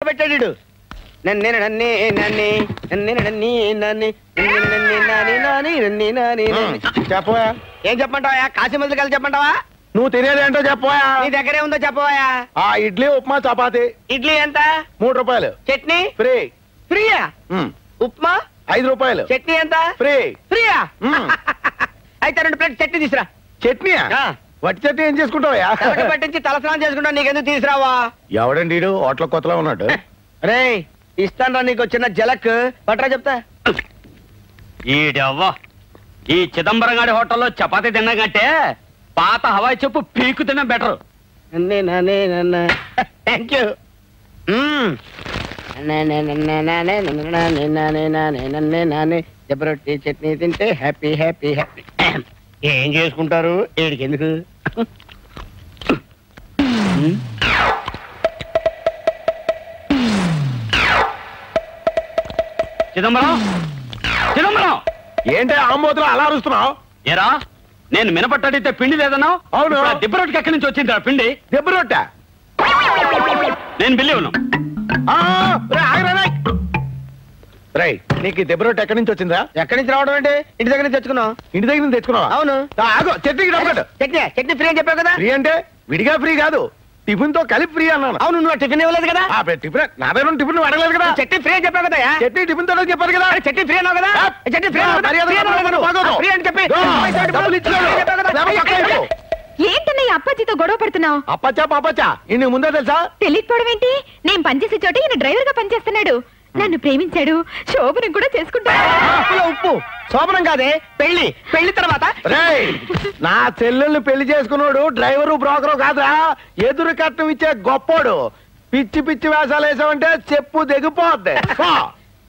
పెట్టాడు. చెప్పవా? ఏం చెప్పమంటావా? కాశీ మందులు కలిసి చెప్పమంటావా? నువ్వు తినేది ఏంటో చెప్పవా? నీ దగ్గరే ఉందో చెప్పవా? ఆ ఇడ్లీ ఉప్మా చపాతి. ఇడ్లీ ఎంత? 3 రూపాయలు. చట్నీ ఫ్రీ. ఫ్రీయా? ఉప్మా 5 రూపాయలు. చట్నీ ఎంత? ఫ్రీ. ఫ్రీయా? అయితే 2 ప్లేట్ చట్నీ తీసురా. చట్నీయా? వట్టి చట్నీ ఏం చేసుకుంటావా? పట్టించి తలస్నానం చేసుకుంటా. నీకెందుకు తీసురావా? ఎవడండి హోటల్ కొత్తలో ఉన్నాడు. రే ఇస్తాను నీకు చిన్న జలక్ పట్రా చెప్తా. ఈడవ్వ ఈ చిదంబరం గారి హోటల్లో చపాతీ తిన్నా కంటే పాత హవాయి చెప్పు పీకు తిన్నా బెటర్. Thank you. జబరొట్టి చట్నీ తింటే హ్యాపీ హ్యాపీ హ్యాపీ. ఏం చేసుకుంటారు ఏడికి ఎందుకు? చిదంబరం చిదంబరం ఏంటి ఆంబోతులు అలా అరుస్తున్నావు? ఏరా నేను మినపట్టడితే పిండి లేదన్నావు. అవును. దిబ్బరొట్టుకి ఎక్కడి నుంచి వచ్చింది పిండి? దెబ్బ రొట్టె. నేను బిల్లి ఉన్నాను. రై నీకు దెబ్బ రొట్టె ఎక్కడి నుంచి వచ్చిందా? ఎక్కడి నుంచి రావడం అంటే ఇంటి దగ్గర నుంచి తెచ్చుకున్నావు. ఇంటి దగ్గర నుంచి తెచ్చుకున్నావా? అవును. ఆగో చట్నీకి డబ్బు కట్టు. చట్నీ చట్నీ ఫ్రీ అని చెప్పావు కదా. ఫ్రీ అంటే విడిగా ఫ్రీ కాదు, టిఫిన్ తో కలిపి ఫ్రీ అన్నాను. అవును నువ్వు టిఫిన్ ఇవ్వలేదు కదా. టిఫిన్ నా దగ్గర టిఫిన్ అడగలేదు కదా. చట్నీ ఫ్రీ అని చెప్పావు కదా. చట్నీ టిఫిన్ తో చెప్పారు కదా. చట్నీ ఫ్రీ అన్నావు కదా. చట్నీ ఫ్రీ ఫ్రీ అని చెప్పి ఏంటన్నయ్య అప్పాజీతో గొడవ పడుతున్నావు? అప్పచ్చా ఇన్ని ముందే తెలుసా? తెలియకపోవడం ఏంటి? నేను పనిచేసే చోట ఈయన డ్రైవర్ గా పనిచేస్తున్నాడు. నన్ను ప్రేమించాడు, శోభనం కూడా చేసుకుంటాడు. ఉప్పు శోభనం కాదే పెళ్లి. పెళ్లి తర్వాత నా చెల్లెల్ని పెళ్లి చేసుకున్నాడు డ్రైవరు బ్రోకరు కాదురా, ఎదురు కట్నం ఇచ్చే గొప్పోడు. పిచ్చి పిచ్చి వేషాలు వేసావంటే చెప్పు దిగిపోద్ది.